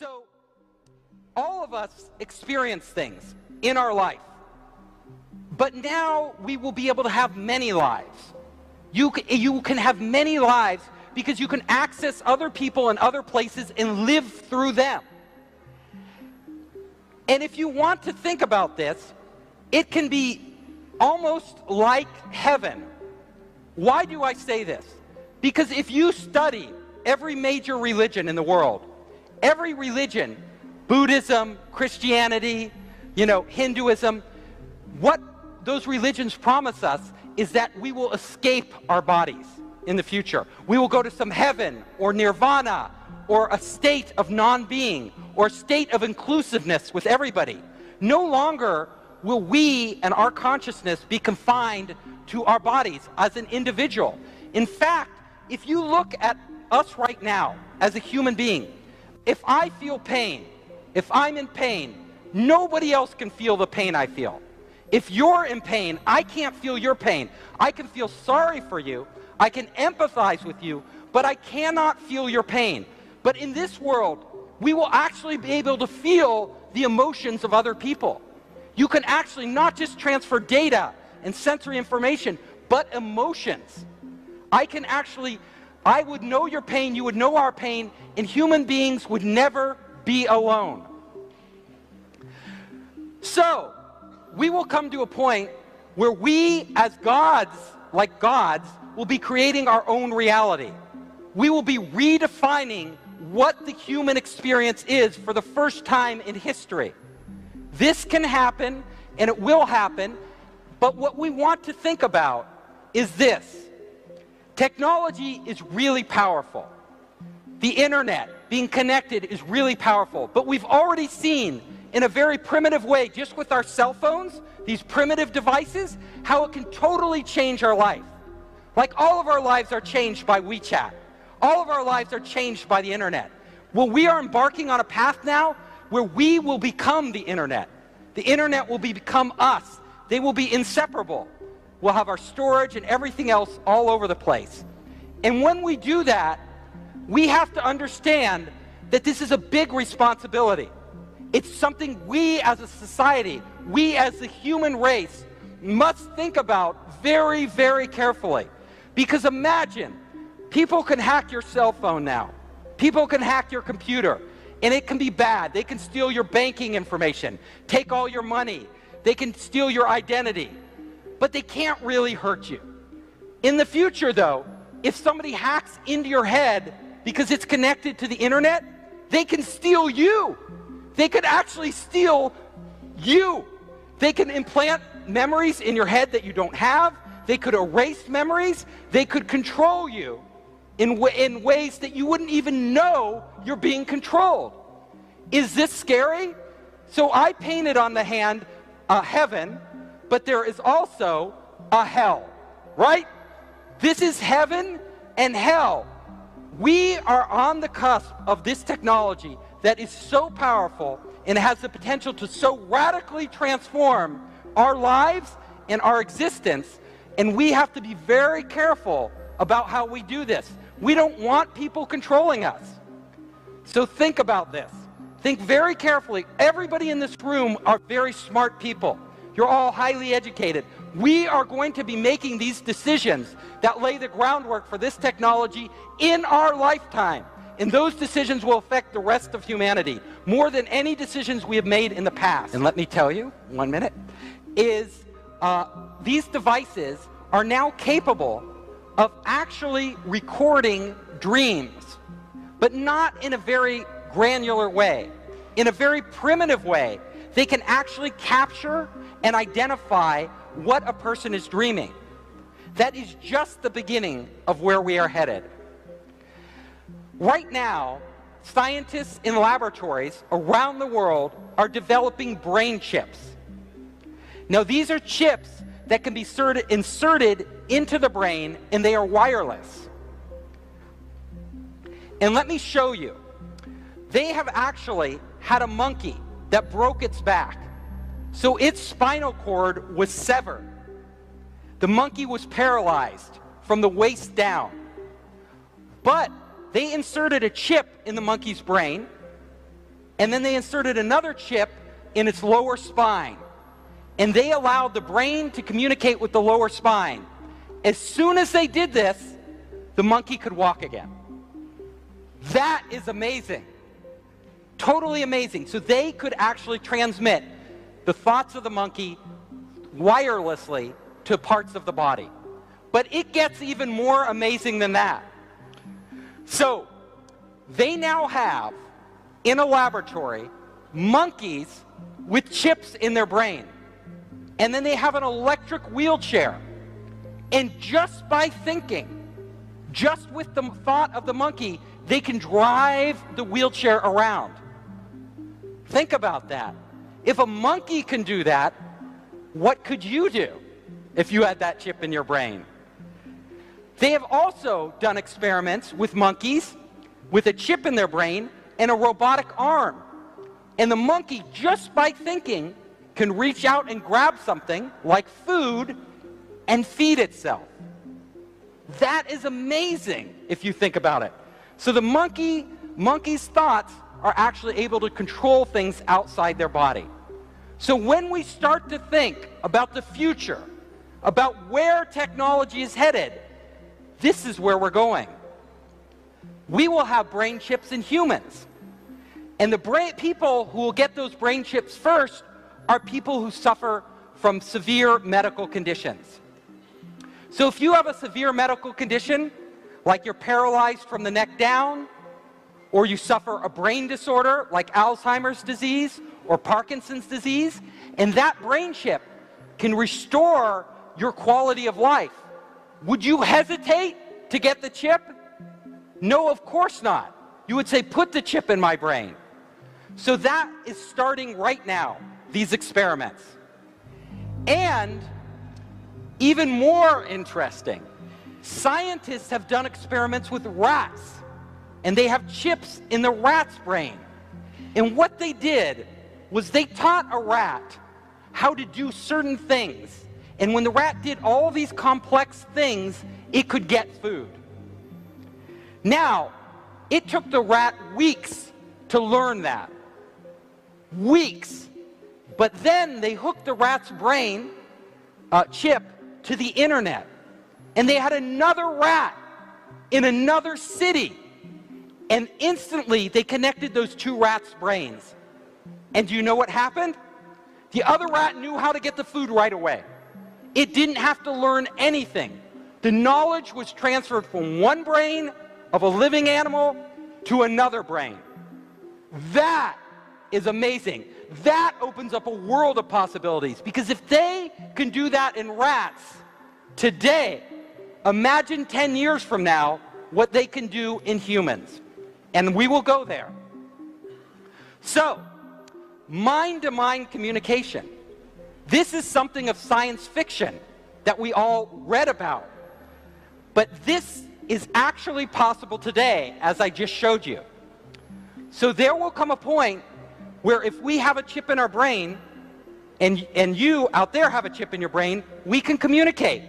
So, all of us experience things in our life, but now we will be able to have many lives. You can have many lives because you can access other people and other places and live through them. And if you want to think about this, it can be almost like heaven. Why do I say this? Because if you study every major religion in the world, every religion, Buddhism, Christianity, Hinduism, what those religions promise us is that we will escape our bodies in the future. We will go to some heaven or nirvana or a state of non-being or a state of inclusiveness with everybody. No longer will we and our consciousness be confined to our bodies as an individual. In fact, if you look at us right now as a human being, if I feel pain, if I'm in pain, nobody else can feel the pain I feel. If you're in pain, I can't feel your pain. I can feel sorry for you, I can empathize with you, but I cannot feel your pain. But in this world, we will actually be able to feel the emotions of other people. You can actually not just transfer data and sensory information, but emotions. I would know your pain, you would know our pain, and human beings would never be alone. So, we will come to a point where we, as gods, like gods, will be creating our own reality. We will be redefining what the human experience is for the first time in history. This can happen, and it will happen, but what we want to think about is this. Technology is really powerful. The internet, being connected, is really powerful. But we've already seen, in a very primitive way, just with our cell phones, these primitive devices, how it can totally change our life. Like all of our lives are changed by WeChat. All of our lives are changed by the internet. Well, we are embarking on a path now where we will become the internet. The internet will become us. They will be inseparable. We'll have our storage and everything else all over the place. And when we do that, we have to understand that this is a big responsibility. It's something we as a society, we as the human race, must think about very, very carefully. Because imagine, people can hack your cell phone now. People can hack your computer, and it can be bad. They can steal your banking information, take all your money. They can steal your identity, but they can't really hurt you. In the future, though, if somebody hacks into your head because it's connected to the internet, they can steal you. They could actually steal you. They can implant memories in your head that you don't have. They could erase memories. They could control you in ways that you wouldn't even know you're being controlled. Is this scary? So I painted on the hand a heaven, but there is also a hell, right? This is heaven and hell. We are on the cusp of this technology that is so powerful and has the potential to so radically transform our lives and our existence, and we have to be very careful about how we do this. We don't want people controlling us. So think about this. Think very carefully. Everybody in this room are very smart people. You're all highly educated. We are going to be making these decisions that lay the groundwork for this technology in our lifetime. And those decisions will affect the rest of humanity more than any decisions we have made in the past. And let me tell you, 1 minute, these devices are now capable of actually recording dreams, but not in a very granular way. In a very primitive way, they can actually capture and identify what a person is dreaming. That is just the beginning of where we are headed. Right now, scientists in laboratories around the world are developing brain chips. Now, these are chips that can be inserted into the brain, and they are wireless. And let me show you. They have actually had a monkey that broke its back. So its spinal cord was severed. The monkey was paralyzed from the waist down. But they inserted a chip in the monkey's brain, And then they inserted another chip in its lower spine. And they allowed the brain to communicate with the lower spine. As soon as they did this, the monkey could walk again. That is amazing. Totally amazing. So they could actually transmit the thoughts of the monkey wirelessly to parts of the body. But it gets even more amazing than that. So they now have, in a laboratory, monkeys with chips in their brain. And then they have an electric wheelchair. And just by thinking, just with the thought of the monkey, they can drive the wheelchair around. Think about that. If a monkey can do that, what could you do if you had that chip in your brain? They have also done experiments with monkeys with a chip in their brain and a robotic arm. And the monkey, just by thinking, can reach out and grab something like food and feed itself. That is amazing if you think about it. So the monkey's thoughts are actually able to control things outside their body. So when we start to think about the future, about where technology is headed, this is where we're going. We will have brain chips in humans. And the people who will get those brain chips first are people who suffer from severe medical conditions. So if you have a severe medical condition, like you're paralyzed from the neck down, or you suffer a brain disorder like Alzheimer's disease or Parkinson's disease, and that brain chip can restore your quality of life, would you hesitate to get the chip? No, of course not. You would say, put the chip in my brain. So that is starting right now, these experiments. And even more interesting, scientists have done experiments with rats, and they have chips in the rat's brain. And what they did was they taught a rat how to do certain things. And when the rat did all these complex things, it could get food. Now, it took the rat weeks to learn that. Weeks. But then they hooked the rat's brain chip to the internet. And they had another rat in another city. And instantly they connected those two rats' brains. And do you know what happened? The other rat knew how to get the food right away. It didn't have to learn anything. The knowledge was transferred from one brain of a living animal to another brain. That is amazing. That opens up a world of possibilities. Because if they can do that in rats today, imagine 10 years from now what they can do in humans. And we will go there. So, mind-to-mind communication. This is something of science fiction that we all read about. But this is actually possible today, as I just showed you. So there will come a point where if we have a chip in our brain, and you out there have a chip in your brain, we can communicate.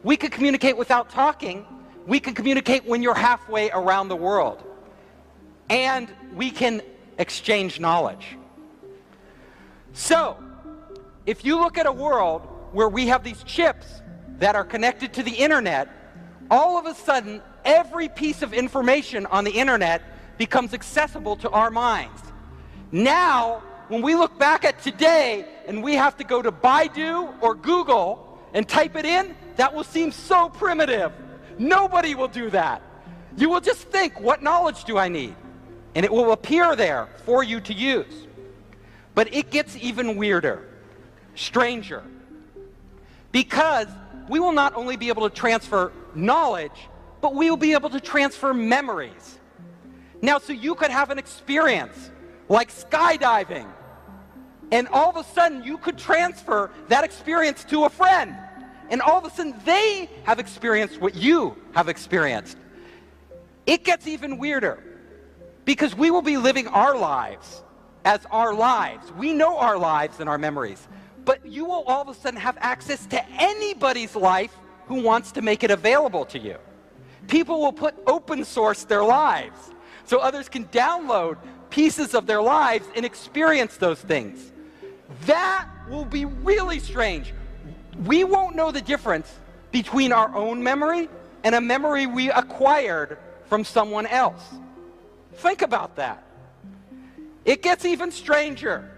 We can communicate without talking. We can communicate when you're halfway around the world. And we can exchange knowledge. So, if you look at a world where we have these chips that are connected to the internet, all of a sudden, every piece of information on the internet becomes accessible to our minds. Now, when we look back at today and we have to go to Baidu or Google and type it in, that will seem so primitive. Nobody will do that. You will just think, what knowledge do I need? And it will appear there for you to use. But it gets even weirder, stranger. Because we will not only be able to transfer knowledge, but we will be able to transfer memories. Now, so you could have an experience like skydiving, and all of a sudden you could transfer that experience to a friend. And all of a sudden they have experienced what you have experienced. It gets even weirder. Because we will be living our lives as our lives. We know our lives and our memories. But you will all of a sudden have access to anybody's life who wants to make it available to you. People will open source their lives so others can download pieces of their lives and experience those things. That will be really strange. We won't know the difference between our own memory and a memory we acquired from someone else. Think about that. It gets even stranger.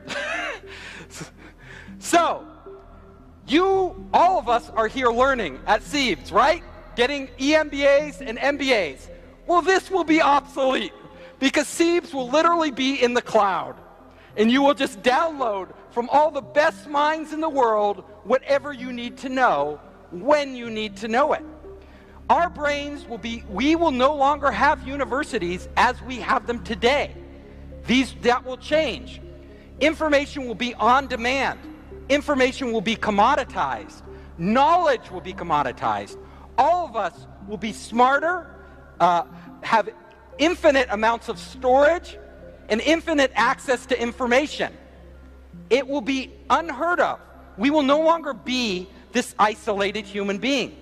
So, all of us are here learning at Esau'S, right? Getting EMBAs and MBAs. Well, this will be obsolete because Esau'S will literally be in the cloud. And you will just download from all the best minds in the world whatever you need to know when you need to know it. Our brains we will no longer have universities as we have them today. That will change. Information will be on demand. Information will be commoditized. Knowledge will be commoditized. All of us will be smarter, have infinite amounts of storage, and infinite access to information. It will be unheard of. We will no longer be this isolated human being.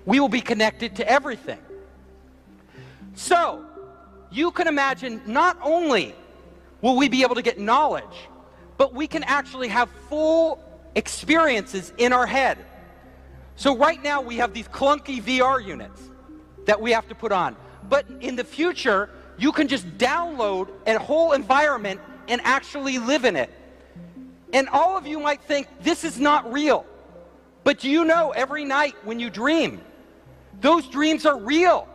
We will be connected to everything. So, you can imagine not only will we be able to get knowledge, but we can actually have full experiences in our head. So right now we have these clunky VR units that we have to put on. But in the future, you can just download a whole environment and actually live in it. And all of you might think, this is not real. But do you know every night when you dream, those dreams are real.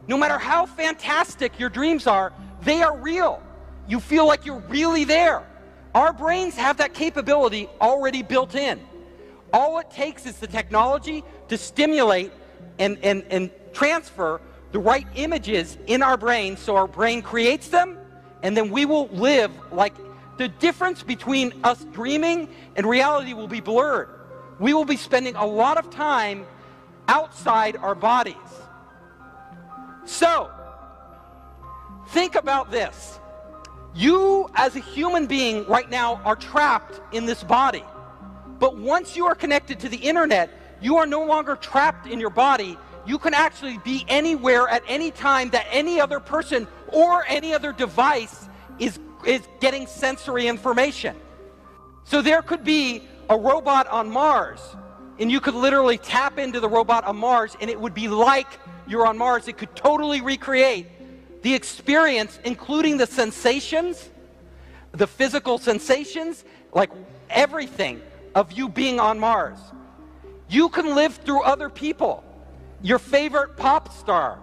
No matter how fantastic your dreams are, they are real. You feel like you're really there. Our brains have that capability already built in. All it takes is the technology to stimulate and transfer the right images in our brain so our brain creates them, and then we will live like the difference between us dreaming and reality will be blurred. We will be spending a lot of time outside our bodies. So, think about this. You, as a human being right now, are trapped in this body. But once you are connected to the internet, you are no longer trapped in your body. You can actually be anywhere at any time that any other person or any other device is getting sensory information. So there could be a robot on Mars, and you could literally tap into the robot on Mars, and it would be like you're on Mars. It could totally recreate the experience, including the sensations, the physical sensations, like everything of you being on Mars. You can live through other people, your favorite pop star,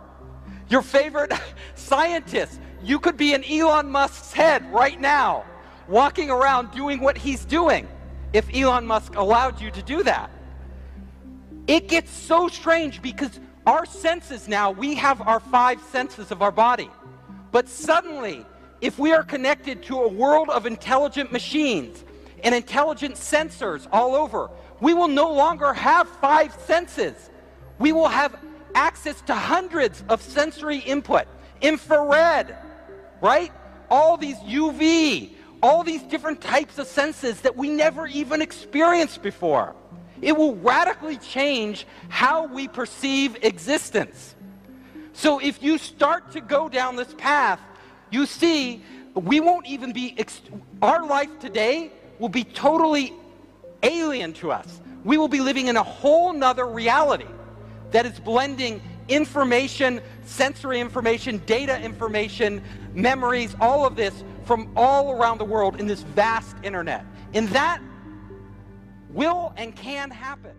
your favorite scientist. You could be in Elon Musk's head right now, walking around doing what he's doing, if Elon Musk allowed you to do that. It gets so strange because our senses now, we have our 5 senses of our body. But suddenly, if we are connected to a world of intelligent machines and intelligent sensors all over, we will no longer have 5 senses. We will have access to hundreds of sensory input, infrared, right? All these UV, all these different types of senses that we never even experienced before. It will radically change how we perceive existence. So if you start to go down this path, you see, we won't even be, our life today will be totally alien to us. We will be living in a whole nother reality that is blending information, sensory information, data information, memories, all of this from all around the world in this vast internet. And that will and can happen.